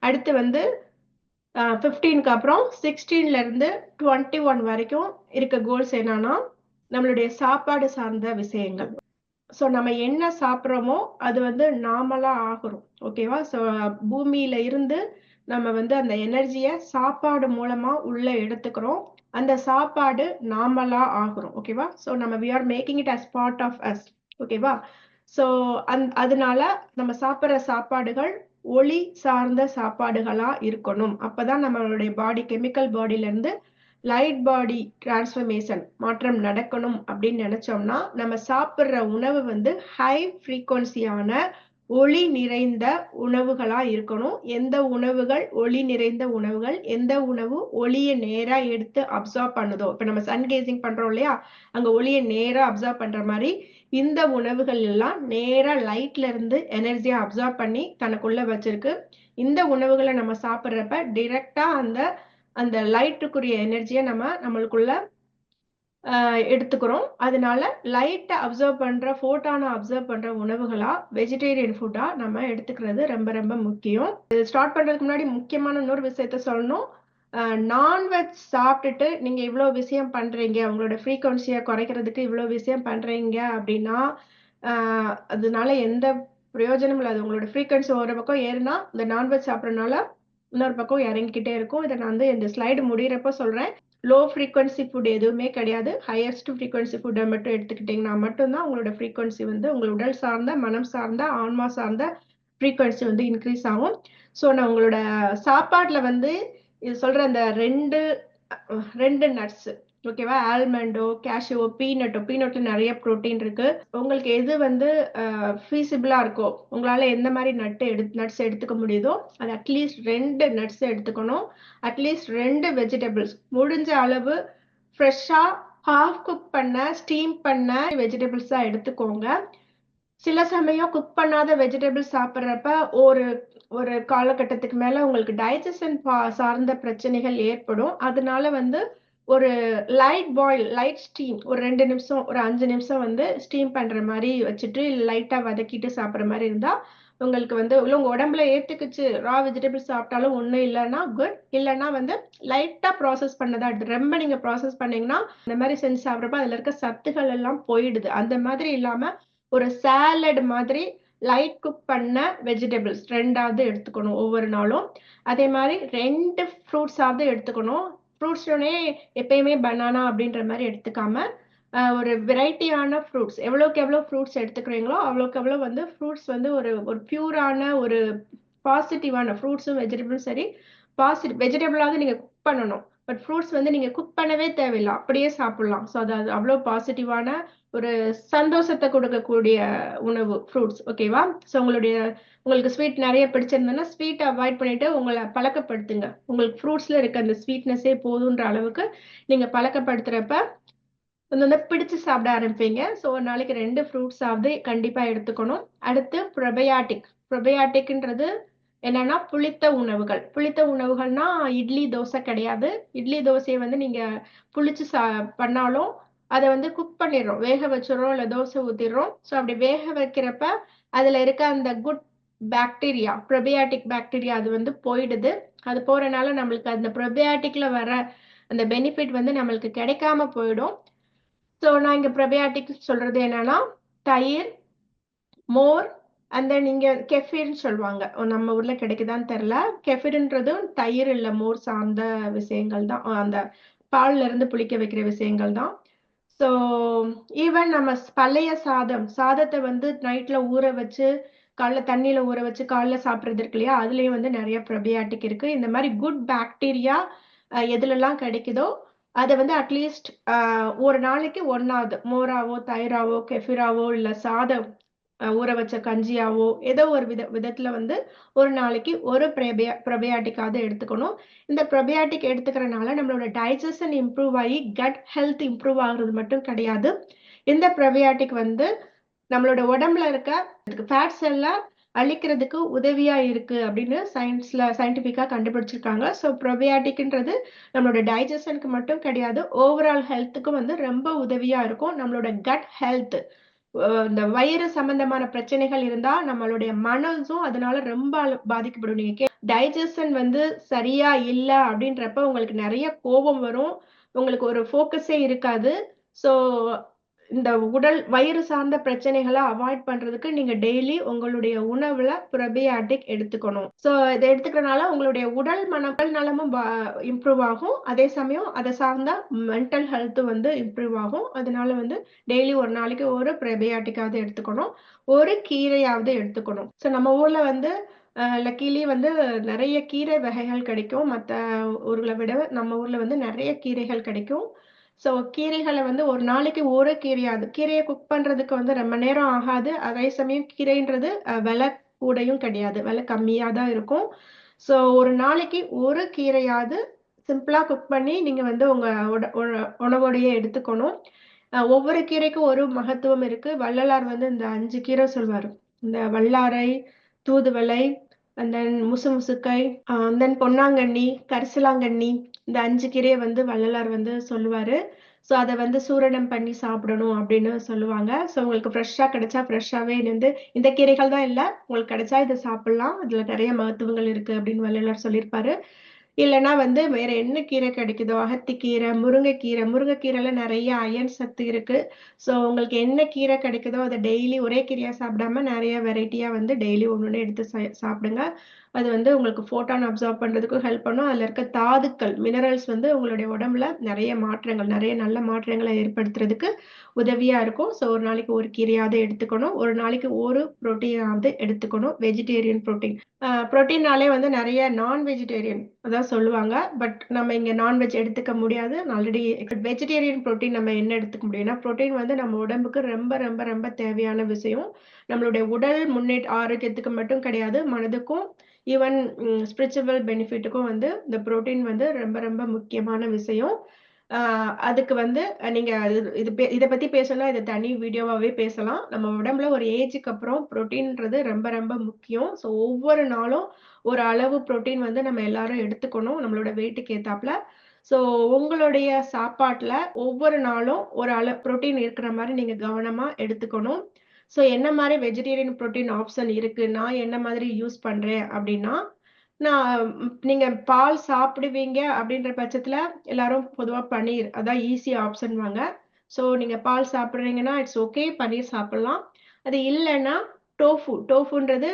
அடுத்து வந்து 15க்கு அப்புறம் 16ல இருந்து 21 வரைக்கும் இருக்க கோல்ஸ் என்னன்னா நம்மளுடைய சாப்பாடு சார்ந்த விஷயங்கள். ஸோ நம்ம என்ன சாப்பிட்றோமோ அது வந்து நார்மலா ஆகுறோம். ஓகேவா? ஸோ பூமியில இருந்து நம்ம வந்து அந்த எனர்ஜியை சாப்பாடு மூலமா உள்ள எடுத்துக்கிறோம். அந்த சாப்பாடு நார்மலா ஆகுறோம். ஓகேவா? ஸோ நம்ம we are making it as part of us. ஓகேவா? ஸோ அதனால நம்ம சாப்பிட்ற சாப்பாடுகள் ஒளி சார்ந்த சாப்பாடுகளா இருக்கணும். அப்பதான் நம்மளுடைய பாடி கெமிக்கல் பாடியில இருந்து லைட் பாடி டிரான்ஸ்ஃபர்மேஷன் மாற்றம் நடக்கணும் அப்படின்னு நினைச்சோம்னா நம்ம சாப்பிட்ற உணவு வந்து ஹை ஃப்ரீக்வன்சியான ஒளி நிறைந்த உணவுகளா இருக்கணும். எந்த உணவுகள் ஒளி நிறைந்த உணவுகள், எந்த உணவு ஒளியை நேரா எடுத்து அப்சார்ப் பண்ணுதோ, இப்ப நம்ம சன் கேசிங் பண்றோம் இல்லையா, அங்க ஒளியை நேரா அப்சார்ப் பண்ற மாதிரி இந்த உணவுகள் எல்லாம் நேரா லைட்ல இருந்து எனர்ஜியை அப்சார்ப் பண்ணி தனக்குள்ள வச்சிருக்கு. இந்த உணவுகளை நம்ம சாப்பிட்றப்ப டிரெக்டா அந்த அந்த லைட்டுக்குரிய எனர்ஜியை நம்மளுக்குள்ள எடுத்துக்கிறோம். அதனால லைட்டை அப்சர்வ் பண்ற போட்டானை அப்சர்வ் பண்ற உணவுகளா வெஜிடேரியன் ஃபுட்டா நம்ம எடுத்துக்கிறது ரொம்ப ரொம்ப முக்கியம். ஸ்டார்ட் பண்றதுக்கு முன்னாடி முக்கியமான இன்னொரு விஷயத்த சொல்லணும். நான்வெஜ் சாப்பிட்டுட்டு நீங்க இவ்வளவு விஷயம் பண்றீங்க, உங்களோட ஃப்ரீக்வன்சியை குறைக்கிறதுக்கு இவ்வளவு விஷயம் பண்றீங்க அப்படின்னா அதனால எந்த பிரயோஜனமும் இல்லை. உங்களோட ஃப்ரீக்வன்சி ஒரு பக்கம் ஏறுனா இந்த நான்வெஜ் சாப்பிட்றதுனால இன்னொரு பக்கம் இறங்கிக்கிட்டே இருக்கும். இதை நான் வந்து இந்த ஸ்லைடு முடிகிறப்ப சொல்றேன். லோ ஃப்ரீக்வன்சி ஃபுட் எதுவுமே கிடையாது. ஹையஸ்ட் ஃப்ரீக்வன்சி ஃபுட்டை மட்டும் எடுத்துக்கிட்டிங்கன்னா மட்டும்தான் உங்களோட ஃப்ரீக்வன்சி வந்து உங்கள் உடல் சார்ந்த, மனம் சார்ந்த, ஆன்மா சார்ந்த ஃப்ரீக்வன்சி வந்து இன்க்ரீஸ் ஆகும். ஸோ நான் உங்களோட சாப்பாட்டில் வந்து இது சொல்கிற அந்த ரெண்டு நட்ஸு, ஓகேவா, ஆல்மண்டோ, கேஷ்யூவோ, பீனட்ல நிறைய ப்ரோட்டீன் இருக்கு. உங்களுக்கு எது வந்து ஃபீஸிபிளா இருக்கோ, உங்களால எந்த மாதிரி நட்ஸ் எடுத்துக்க முடியுதோ அது அட்லீஸ்ட் 2 நட்ஸ் எடுத்துக்கணும். அட்லீஸ்ட் 2 வெஜிடபிள்ஸ், முடிஞ்ச அளவு ஃப்ரெஷ்ஷா ஹாஃப் குக் பண்ண, ஸ்டீம் பண்ண வெஜிடபிள்ஸ் தான் எடுத்துக்கோங்க. சில சமயம் குக் பண்ணாத வெஜிடபிள்ஸ் சாப்பிட்றப்ப ஒரு ஒரு காலகட்டத்துக்கு மேல உங்களுக்கு டைஜஷன் சார்ந்த பிரச்சனைகள் ஏற்படும். அதனால வந்து ஒரு லைட் ஸ்டீம், ஒரு 2 நிமிஷம், ஒரு 5 நிமிஷம் வந்து ஸ்டீம் பண்ற மாதிரி வச்சுட்டு லைட்டா வதக்கிட்டு சாப்பிட்ற மாதிரி இருந்தா உங்களுக்கு வந்து உங்க உடம்புல ஏத்துக்குச்சு. ரா வெஜிடபிள்ஸ் சாப்பிட்டாலும் ஒண்ணும் இல்லைன்னா குட், இல்லைன்னா வந்து லைட்டா ப்ராசஸ் பண்ணதா எடுத்து. ரொம்ப நீங்க ப்ராசஸ் பண்ணீங்கன்னா இந்த மாதிரி செஞ்சு சாப்பிட்றப்ப அதுல இருக்க சத்துக்கள் எல்லாம் போயிடுது. அந்த மாதிரி இல்லாம ஒரு சாலட் மாதிரி லைட் குக் பண்ண வெஜிடபிள்ஸ் 2ஆவது எடுத்துக்கணும் ஒவ்வொரு நாளும். அதே மாதிரி 2 ஃப்ரூட்ஸாவது எடுத்துக்கணும். ஃப்ரூட்ஸ்னே எப்பயுமே பனானா அப்படின்ற மாதிரி எடுத்துக்காம ஒரு வெரைட்டியான ஃப்ரூட்ஸ், எவ்வளோக்கு எவ்வளோ ஃப்ரூட்ஸ் எடுத்துக்கிறீங்களோ அவ்வளோக்கு எவ்வளோ வந்து ஃப்ரூட்ஸ் வந்து ஒரு ஒரு பியூரான ஒரு பாசிட்டிவான ஃப்ரூட்ஸும் வெஜிடபிளும் சரி, வெஜிடபிளாவது நீங்க குக் பண்ணணும். பட் ஃப்ரூட்ஸ் வந்து நீங்க குக் பண்ணவே தேவையில்லை, அப்படியே சாப்பிடலாம். ஸோ அது அவ்வளோ பாசிட்டிவான ஒரு சந்தோஷத்தை கொடுக்கக்கூடிய உணவு ஃப்ரூட்ஸ். ஓகேவா? ஸோ உங்களுக்கு ஸ்வீட் நிறைய பிடிச்சிருந்ததுன்னா ஸ்வீட் அவாய்ட் பண்ணிட்டு உங்களை பழக்கப்படுத்துங்க. உங்களுக்கு ஃப்ரூட்ஸ்ல இருக்க அந்த ஸ்வீட்னஸே போதுன்ற அளவுக்கு நீங்க பழக்கப்படுத்துறப்ப வந்து பிடிச்சு சாப்பிட ஆரம்பிப்பீங்க. ஸோ ஒரு நாளைக்கு 2 ஃப்ரூட்ஸாவது கண்டிப்பா எடுத்துக்கணும். அடுத்து ப்ரொபயாட்டிக்ன்றது என்னன்னா புளித்த உணவுகள். புளித்த உணவுகள்னா இட்லி தோசை கிடையாது. இட்லி தோசையை வந்து நீங்க புளிச்சு பண்ணாலும் அதை வந்து குக் பண்ணிடுறோம், வேக வச்சிடறோம், இல்லை தோசை ஊத்திடுறோம். ஸோ அப்படி வேக வைக்கிறப்ப அதுல இருக்க அந்த குட் பாக்டீரியா, ப்ரொபயாட்டிக் பாக்டீரியா, அது வந்து போயிடுது. அது போறனால நம்மளுக்கு அந்த ப்ரொபயாட்டிக்ல வர அந்த பெனிஃபிட் வந்து நம்மளுக்கு கிடைக்காம போயிடும். ஸோ நான் இங்க ப்ரொபயாட்டிக் சொல்றது என்னன்னா தயிர், மோர், அந்த நீங்க கெஃபிர்னு சொல்லுவாங்க. நம்ம ஊர்ல கிடைக்குதான்னு தெரியல. கெஃபிர்ன்றதும் தயிர் இல்ல மோர் சார்ந்த விஷயங்கள் தான். அந்த பால்ல இருந்து புளிக்க வைக்கிற விஷயங்கள் தான். ஸோ ஈவன் நம்ம பழைய சாதத்தை வந்து நைட்ல ஊற வச்சு காலைல தண்ணியில ஊற வச்சு காலைல சாப்பிட்றது இருக்கு இல்லையா, அதுலயும் வந்து நிறைய ப்ரொபியாட்டிக் இருக்கு. இந்த மாதிரி குட் பாக்டீரியா எதுலெல்லாம் கிடைக்குதோ அதை வந்து அட்லீஸ்ட் ஒரு நாளைக்கு ஒன்னாவது மோராவோ, தயிராவோ, கெஃபிராவோ, இல்ல சாதம் ஊற வச்ச கஞ்சியாவோ ஏதோ ஒரு விதத்துல வந்து ஒரு நாளைக்கு ஒரு ப்ரொபயாட்டிக்காவது எடுத்துக்கணும். இந்த ப்ரொபயாட்டிக் எடுத்துக்கிறனால நம்மளோட டைஜஷன் இம்ப்ரூவ் ஆகி கட் ஹெல்த் இம்ப்ரூவ் ஆகுறது மட்டும் கிடையாது. இந்த ப்ரொபயாட்டிக் வந்து நம்மளோட உடம்புல இருக்க ஃபேட்ஸ் எல்லாம் அழிக்கிறதுக்கு உதவியா இருக்கு அப்படின்னு சயின்டிபிக்கா கண்டுபிடிச்சிருக்காங்க. ஸோ ப்ரொபயாட்டிக்ன்றது நம்மளோட டைஜஷனுக்கு மட்டும் கிடையாது, ஓவரால் ஹெல்த்துக்கும் வந்து ரொம்ப உதவியா இருக்கும். நம்மளோட கட் ஹெல்த், இந்த வயிறு சம்பந்தமான பிரச்சனைகள் இருந்தா நம்மளுடைய மனசும் அதனால ரொம்ப பாதிக்கப்படும். நீங்க டைஜஷன் வந்து சரியா இல்ல அப்படின்றப்ப உங்களுக்கு நிறைய கோபம் வரும். உங்களுக்கு ஒரு ஃபோக்கஸே இருக்காது. ஸோ இந்த வயிறு சார்ந்த பிரச்சனைகளை அவாய்ட் பண்றதுக்கு நீங்க டெய்லி உங்களுடைய உணவுல ப்ரோபயாட்டிக் எடுத்துக்கணும். ஸோ இதை எடுத்துக்கிறனால உங்களுடைய உடல் நலமும் இம்ப்ரூவ் ஆகும். அதே சமயம் அதை சார்ந்த மென்டல் ஹெல்த்தும் வந்து இம்ப்ரூவ் ஆகும். அதனால வந்து டெய்லி ஒரு நாளைக்கு ஒரு ப்ரோபயாட்டிக்காவது எடுத்துக்கணும். ஒரு கீரையாவது எடுத்துக்கணும். ஸோ நம்ம ஊர்ல வந்து லக்கீலி வந்து நிறைய கீரை வகைகள் கிடைக்கும். மற்ற ஊர்களை விட நம்ம ஊர்ல வந்து நிறைய கீரைகள் கிடைக்கும். ஸோ கீரைகளை வந்து ஒரு நாளைக்கு ஒரு கீரையாவது, கீரையை குக் பண்றதுக்கு வந்து ரொம்ப நேரம் ஆகாது. அதே சமயம் கீரைன்றது விலை கூடையும் கிடையாது, விலை கம்மியா தான் இருக்கும். ஸோ ஒரு நாளைக்கு ஒரு கீரையாவது சிம்பிளா குக் பண்ணி நீங்க வந்து உங்க உணவோடையே எடுத்துக்கணும். ஒவ்வொரு கீரைக்கும் ஒரு மகத்துவம் இருக்கு. வள்ளலார் வந்து இந்த 5 கீரை சொல்வாரு. இந்த வல்லாரை, தூதுவளை, அண்ட் தென் முசுமுசுக்கை, தென் பொன்னாங்கண்ணி, கரிசலாங்கண்ணி, இந்த 5 கீரையை வந்து வள்ளலார் வந்து சொல்லுவாரு. ஸோ அதை வந்து சூரணம் பண்ணி சாப்பிடணும் அப்படின்னு சொல்லுவாங்க. ஸோ உங்களுக்கு ஃப்ரெஷ்ஷாக கிடைச்சா ஃப்ரெஷ்ஷாகவே வந்து இந்த கீரைகள் தான் இல்லை, உங்களுக்கு கிடைச்சா இதை சாப்பிடலாம், இதுல நிறைய மருத்துவங்கள் இருக்கு அப்படின்னு வள்ளலார் சொல்லியிருப்பாரு. இல்லைன்னா வந்து வேற என்ன கீரை கிடைக்குதோ, அகத்திக்கீரை, முருங்கைக்கீரைல நிறைய அயன் சத்து இருக்கு. ஸோ உங்களுக்கு என்ன கீரை கிடைக்குதோ அதை டெய்லி ஒரே கீரையா சாப்பிடாம நிறைய வெரைட்டியா வந்து டெய்லி ஒன்று எடுத்து சாப்பிடுங்க. அது வந்து உங்களுக்கு ஃபோட்டான் அப்சார்ப் பண்றதுக்கும் ஹெல்ப் பண்ணும். அதுல இருக்க தாதுக்கள், மினரல்ஸ் வந்து உங்களுடைய உடம்புல நிறைய நல்ல மாற்றங்களை ஏற்படுத்துறதுக்கு உதவியா இருக்கும். ஸோ ஒரு நாளைக்கு ஒரு கீரையாவது எடுத்துக்கணும். ஒரு நாளைக்கு ஒரு புரோட்டீனாவது எடுத்துக்கணும், வெஜிடேரியன் புரோட்டீன். புரோட்டீன்னாலே வந்து நிறைய நான் வெஜிடேரியன் அதான் சொல்லுவாங்க. பட் நம்ம இங்க நான்வெஜ் எடுத்துக்க முடியாது. ஆல்ரெடி வெஜிடேரியன் புரோட்டீன் நம்ம என்ன எடுத்துக்க முடியும்னா, புரோட்டீன் வந்து நம்ம உடம்புக்கு ரொம்ப ரொம்ப ரொம்ப தேவையான விஷயம். நம்மளுடைய உடல் ஆரோக்கியத்துக்கு மட்டும் கிடையாது, மனதுக்கும் ஈவன் ஸ்பிரிச்சுவல் பெனிஃபிட்டுக்கும் வந்து இந்த புரோட்டீன் வந்து ரொம்ப ரொம்ப முக்கியமான விஷயம். அதுக்கு வந்து நீங்க இதை பத்தி பேசணும்னா இதை தனி வீடியோவாவே பேசலாம். நம்ம உடம்புல ஒரு ஏஜுக்கு அப்புறம் புரோட்டீன்றது ரொம்ப ரொம்ப முக்கியம். ஸோ ஒவ்வொரு நாளும் ஒரு அளவு புரோட்டீன் வந்து நம்ம எல்லாரும் எடுத்துக்கணும், நம்மளோட வெயிட்டுக்கு ஏத்தாப்புல. ஸோ உங்களுடைய சாப்பாட்டுல ஒவ்வொரு நாளும் ஒரு அளவு புரோட்டீன் இருக்கிற மாதிரி நீங்க கவனமா எடுத்துக்கணும். ஸோ என்ன மாதிரி வெஜிடேரியன் புரோட்டீன் ஆப்ஷன் இருக்கு, நான் என்ன மாதிரி யூஸ் பண்றேன் அப்படின்னா, நான் நீங்க பால் சாப்பிடுவீங்க அப்படின்ற பட்சத்துல எல்லாரும் பொதுவா பன்னீர் அதான் ஈஸி ஆப்ஷன் வாங்க. ஸோ நீங்க பால் சாப்பிடுறீங்கன்னா இட்ஸ் ஓகே, பன்னீர் சாப்பிடலாம். அது இல்லைன்னா டோஃபுன்றது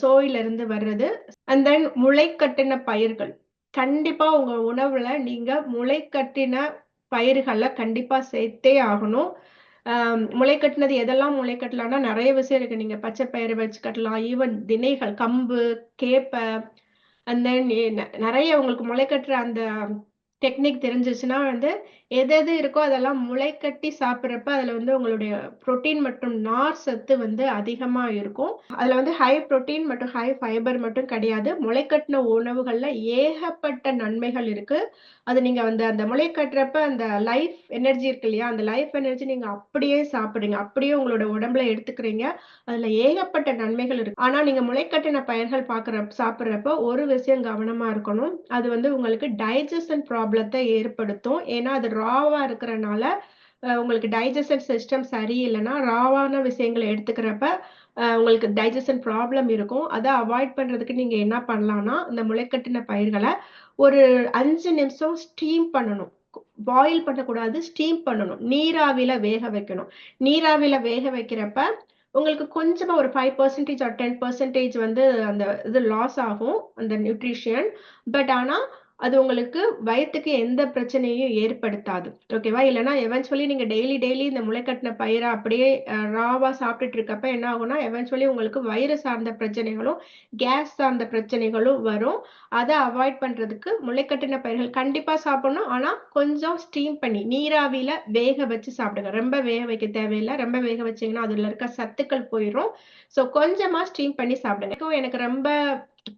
சோயில இருந்து வர்றது. அண்ட் தென் முளைக்கட்டின பயிர்கள், கண்டிப்பா உங்க உணவுல நீங்க முளைக்கட்டின பயிர்கள்ல கண்டிப்பா சேர்த்தே ஆகணும். முளை கட்டினது எதெல்லாம் முளை கட்டலாம்னா நிறைய விஷயம் இருக்கு. நீங்க பச்சை பயிறு வச்சு கட்டலாம், ஈவன் திணைகள், கம்பு, கேப்பை, அண்ட் தென் நிறைய உங்களுக்கு முளை கட்டுற அந்த டெக்னிக் தெரிஞ்சிச்சுன்னா வந்து எது எது இருக்கோ அதெல்லாம் முளை கட்டி சாப்பிட்றப்ப அதுல வந்து உங்களுடைய புரோட்டீன் மற்றும் நார் சத்து வந்து அதிகமா இருக்கும். அதுல வந்து ஹை புரோட்டீன் மற்றும் ஹை ஃபைபர் மட்டும் கிடையாது, முளைக்கட்டின உணவுகள்ல ஏகப்பட்ட நன்மைகள் இருக்கு. அது நீங்க வந்து அந்த முளை கட்டுறப்ப அந்த லைஃப் எனர்ஜி இருக்கு இல்லையா, அந்த லைஃப் எனர்ஜி நீங்க அப்படியே சாப்பிடுறீங்க, அப்படியே உங்களோட உடம்புல எடுத்துக்கிறீங்க. அதுல ஏகப்பட்ட நன்மைகள் இருக்கு. ஆனா நீங்க முளைக்கட்டின பயிர்கள் சாப்பிடுறப்ப ஒரு விஷயம் கவனமா இருக்கணும். அது வந்து உங்களுக்கு டைஜஷன் ப்ராப்ளத்தை ஏற்படுத்தும். ஏன்னா அது ராவா இருக்கிறனால உங்களுக்கு டைஜஷன் சிஸ்டம் சரியில்லைன்னா ராவான விஷயங்களை எடுத்துக்கிறப்ப உங்களுக்கு டைஜஷன் ப்ராப்ளம் இருக்கும். அதை அவாய்ட் பண்றதுக்கு நீங்க என்ன பண்ணலாம்னா, இந்த முளைக்கட்டின பயிர்களை ஒரு 5 நிமிஷம் ஸ்டீம் பண்ணணும். பாயில் பண்ணக்கூடாது, ஸ்டீம் பண்ணணும். நீராவில வேக வைக்கணும். நீராவில வேக வைக்கிறப்ப உங்களுக்கு கொஞ்சமா ஒரு 5% ஆர் 10% வந்து அந்த இது லாஸ் ஆகும், அந்த நியூட்ரிஷன். பட் ஆனா அது உங்களுக்கு வயித்துக்கு எந்த பிரச்சனையும் ஏற்படுத்தாது. ஓகேவா? இல்லைன்னா எவென்ச்சுவலி நீங்க டெய்லி இந்த முளைக்கட்டின பயிரை அப்படியே ராவா சாப்பிட்டுட்டு இருக்கப்ப என்ன ஆகும்னா, எவென்ச்சுவலி உங்களுக்கு வயிறு சார்ந்த பிரச்சனைகளும் கேஸ் சார்ந்த பிரச்சனைகளும் வரும். அதை அவாய்ட் பண்றதுக்கு முளைக்கட்டின பயிர்கள் கண்டிப்பா சாப்பிடணும். ஆனா கொஞ்சம் ஸ்டீம் பண்ணி நீராவியில வேக வச்சு சாப்பிடுங்க. ரொம்ப வேக வைக்க தேவையில்லை. ரொம்ப வேக வச்சீங்கன்னா அதுல இருக்க சத்துக்கள் போயிடும். ஸோ கொஞ்சமா ஸ்டீம் பண்ணி சாப்பிடுங்க. எனக்கு ரொம்ப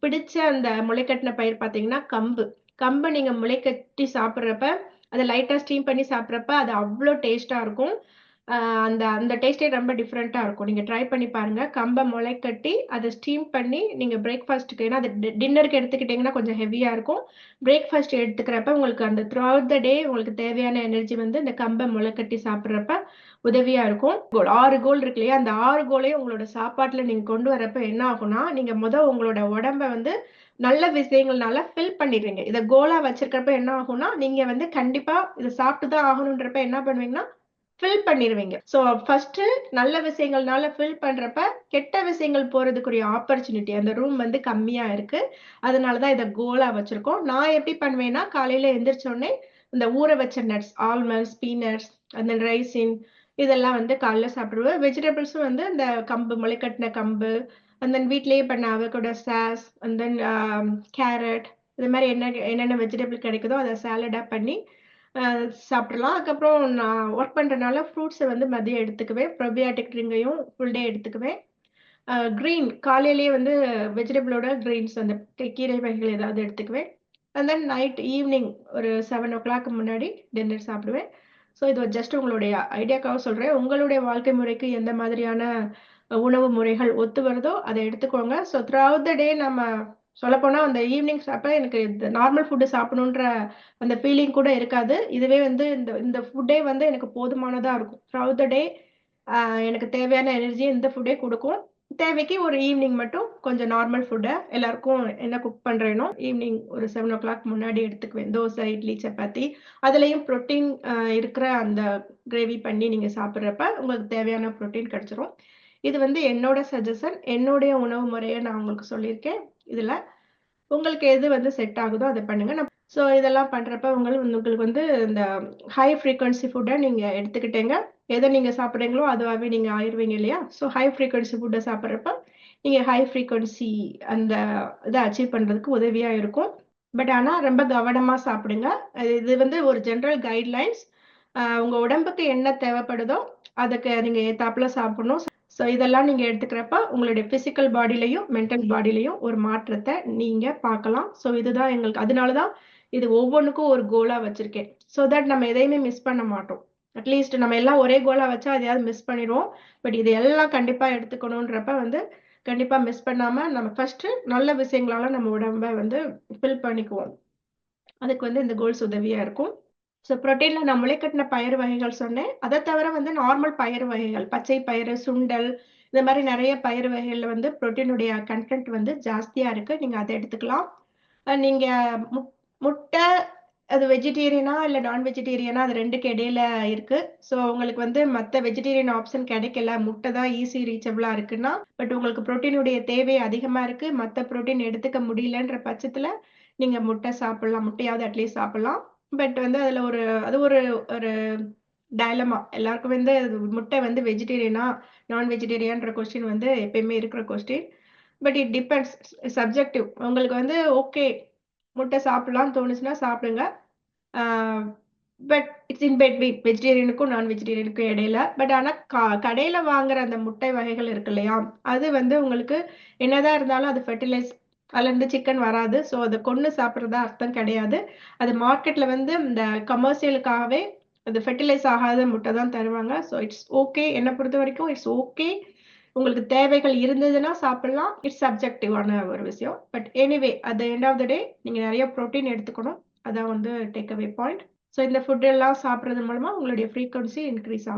பிடிச்ச அந்த முளைக்கட்டின பயிர் பார்த்தீங்கன்னா கம்பு. கம்பை நீங்க முளைக்கட்டி சாப்பிட்றப்ப அதை லைட்டா ஸ்டீம் பண்ணி சாப்பிட்றப்ப அது அவ்வளோ டேஸ்டா இருக்கும். அந்த அந்த டேஸ்ட்டே ரொம்ப டிஃப்ரெண்ட்டா இருக்கும். நீங்க ட்ரை பண்ணி பாருங்க. கம்ப முளை கட்டி, அத ஸ்டீம் பண்ணி நீங்க பிரேக்ஃபாஸ்ட்டுக்கு ஏன்னா அது டின்னருக்கு எடுத்துக்கிட்டீங்கன்னா கொஞ்சம் ஹெவியா இருக்கும். பிரேக்ஃபாஸ்ட் எடுத்துக்கிறப்ப உங்களுக்கு அந்த த்ரூ அவுட் த டே உங்களுக்கு தேவையான எனர்ஜி வந்து இந்த கம்ப முளை கட்டி சாப்பிடுறப்ப உதவியா இருக்கும். 6 கோல் இருக்கு இல்லையா? அந்த 6 கோலையும் உங்களோட சாப்பாட்டுல நீங்க கொண்டு வரப்ப என்ன ஆகும்னா, நீங்க உங்களோட உடம்ப வந்து நல்ல விஷயங்கள்னால ஃபில் பண்ணிடுவீங்க. இத கோலா வச்சிருக்கிறப்ப என்ன ஆகும்னா, நீங்க வந்து கண்டிப்பா இத சாப்பிட்டு தான் ஆகணுன்றப்ப என்ன பண்ணுவீங்கன்னா, ஃபில் பண்ணிருவீங்க. ஸோ ஃபர்ஸ்ட்டு நல்ல விஷயங்கள்னால ஃபில் பண்றப்ப, கெட்ட விஷயங்கள் போறதுக்குரிய ஆப்பர்ச்சுனிட்டி அந்த ரூம் வந்து கம்மியா இருக்கு. அதனால தான் இத கோலா வச்சிருக்கோம். நான் எப்படி பண்ணுவேன்னா, காலையில எந்திரிச்ச உடனே இந்த ஊற வச்ச நட்ஸ், ஆல்மண்ட்ஸ், பீனட்ஸ், அந்த ரைசின் இதெல்லாம் வந்து காலைல சாப்பிடுவேன். வெஜிடபிள்ஸும் வந்து இந்த கம்பு, முளைக்கட்டின கம்பு, அண்ட் தென் வீட்லயே பண்ண avocado sauce, and then carrot இது மாரி என்னென்ன வெஜிடபிள் கிடைக்குதோ அத சாலடா பண்ணி அ சாப்பிடலாம். அதுக்கப்புறம் நான் ஒர்க் பண்றனால ஃப்ரூட்ஸ வந்து மதியம் எடுத்துக்குவேன். ப்ரோபியாட்டிக் ட்ரிங்கையும் ஃபுல் டே எடுத்துக்குவேன். கிரீன் காலையிலேயே வந்து வெஜிடபிளோட கிரீன்ஸ் அந்த கீரை வகைகள் ஏதாவது எடுத்துக்குவேன். அண்ட் தென் நைட் ஈவினிங் ஒரு 7:00 முன்னாடி டின்னர் சாப்பிடுவேன். ஸோ இது ஜஸ்ட் உங்களுடைய ஐடியாக்காக சொல்றேன். உங்களுடைய வாழ்க்கை முறைக்கு எந்த மாதிரியான உணவு முறைகள் ஒத்து வருதோ அத எடுத்துக்கோங்க. ஸோ த்ரூ அவுட் த டே நம்ம சொல்லப்போனா அந்த ஈவினிங் சாப்பிட்டா எனக்கு இந்த நார்மல் ஃபுட் சாப்பிடணுன்ற அந்த ஃபீலிங் கூட இருக்காது. இதுவே வந்து இந்த இந்த ஃபுட்டே வந்து எனக்கு போதுமானதா இருக்கும். த்ரூ அவுட் த டே அ எனக்கு தேவையான எனர்ஜிய இந்த ஃபுட்டே குடுக்கும். தேவைக்கு ஒரு ஈவினிங் மட்டும் கொஞ்சம் நார்மல் ஃபுட்ட எல்லாருக்கும் என்ன குக் பண்றேனோ, ஈவினிங் ஒரு 7:00 முன்னாடி எடுத்துக்குவேன். தோசை, இட்லி, சப்பாத்தி. அதுலயும் புரோட்டீன் இருக்கிற அந்த கிரேவி பண்ணி நீங்க சாப்பிடுறப்ப, உங்களுக்கு தேவையான புரோட்டீன் கிடைச்சிரும். இது வந்து என்னோட சஜஷன். என்னுடைய உணவு முறைய நான் உங்களுக்கு சொல்லியிருக்கேன். இதுல உங்களுக்கு எது வந்து செட் ஆகுதோ அத பண்ணுங்க. ஸோ இதெல்லாம் பண்றப்ப உங்களுக்கு வந்து இந்த ஹை ஃப்ரீக்வன்சி ஃபுட்ட நீங்க எடுத்துக்கிட்டீங்க. எத நீங்க சாப்பிடுறீங்களோ அதுவாவே நீங்க ஆயிருவீங்க இல்லையா? ஸோ ஹை ஃப்ரீக்வன்சி ஃபுட்ட சாப்பிடுறப்ப, நீங்க ஹை ஃப்ரீக்வன்சி அந்த இத அச்சீவ் பண்றதுக்கு உதவியா இருக்கும். பட் ஆனா ரொம்ப கவனமா சாப்பிடுங்க. இது வந்து ஒரு ஜெனரல் கைட்லைன்ஸ். உங்க உடம்புக்கு என்ன தேவைப்படுதோ, அதுக்கு நீங்க ஏத்தாப்புல சாப்பிடணும். ஸோ இதெல்லாம் நீங்க எடுத்துக்கிறப்ப, உங்களுடைய பிசிக்கல் பாடிலயும், மென்டல் பாடிலயும் ஒரு மாற்றத்த நீங்க பார்க்கலாம். ஸோ இதுதான் எங்களுக்கு அதனால தான் இது ஒவ்வொன்னுக்கும் ஒரு கோலா வச்சிருக்கேன். ஸோ தட் நம்ம எதையுமே மிஸ் பண்ண மாட்டோம். அட்லீஸ்ட் நம்ம எல்லாம் ஒரே கோலா வச்சா எதையாவது மிஸ் பண்ணிருவோம். பட் இது எல்லாம் கண்டிப்பா எடுத்துக்கணுன்றப்ப வந்து, கண்டிப்பா மிஸ் பண்ணாம நம்ம ஃபர்ஸ்ட்டு நல்ல விஷயங்களால நம்ம உடம்ப வந்து ஃபில் பண்ணிக்குவோம். அதுக்கு வந்து இந்த கோல்ஸ் உதவியா இருக்கும். ஸோ புரோட்டீன்ல நான் முளைக்கட்டின பயறு வகைகள் சொன்னேன். அத தவிர வந்து நார்மல் பயறு வகைகள், பச்சை பயிறு, சுண்டல் இந்த மாரி நெறைய பயறு வகைகள்ல வந்து புரோட்டீனுடைய கன்டென்ட் வந்து ஜாஸ்தியா இருக்கு. நீங்க அத எடுத்துக்கலாம். நீங்க முட் முட்டை அது வெஜிடேரியனா இல்ல நான் வெஜிடேரியனா அது 2க்கு இடையில இருக்கு. ஸோ உங்களுக்கு வந்து மத்த வெஜிடேரியன் ஆப்ஷன் கிடைக்கல. முட்டை தான் ஈஸி ரீச்சபிளா இருக்குன்னா, பட் உங்களுக்கு புரோட்டீனுடைய தேவை அதிகமா இருக்கு. மத்த புரோட்டீன் எடுத்துக்க முடியலன்ற பட்சத்துல, நீங்க முட்டை சாப்பிடலாம். முட்டையாவது அட்லீஸ்ட் சாப்பிடலாம். பட் வந்து அதுல அது ஒரு ஒரு டயலமா. எல்லாருக்கும் வந்து அது முட்டை வந்து வெஜிடேரியனா, நான் வெஜிடேரியன்ற கொஸ்டின் வந்து எப்பயுமே இருக்கிற question. But it depends subjective. உங்களுக்கு வந்து ஓகே, முட்டை சாப்பிடலாம்னு தோணுச்சுன்னா சாப்பிடுங்க. ஆ பட் இட்ஸ் இன் பிட்வீன் வெஜிடேரியனுக்கும், நான் வெஜிடேரியனுக்கும் இடையில. பட் ஆனா கடையில வாங்குற அந்த முட்டை வகைகள் இருக்கு இல்லையா? அது வந்து உங்களுக்கு என்னதான் இருந்தாலும் அது ஃபெர்டிலைஸ் அதுலருந்து சிக்கன் வராது. ஸோ அத கொன்னு சாப்பிடுறதா அர்த்தம் கிடையாது. அது மார்க்கெட்ல வந்து இந்த கமர்ஷியலுக்காகவே அது ஃபெர்டிலைஸ் ஆகாத முட்டை தான் தருவாங்க. So it's okay. என்ன பொறுத்தவரைக்கும் இட்ஸ் ஓகே. உங்களுக்கு தேவைகள் இருந்ததுன்னா சாப்பிடலாம். இட்ஸ் சப்ஜெக்டிவான ஒரு விஷயம். But anyway at the end of the day நீங்க நெறைய புரோட்டீன் எடுத்துக்கணும். அதான் வந்து டேக் அவே பாயிண்ட். ஸோ இந்த ஃபுட் எல்லாம் சாப்பிடுறது மூலமா உங்களுடைய ஃப்ரீக்வன்சி இன்கிரீஸ் ஆகும்.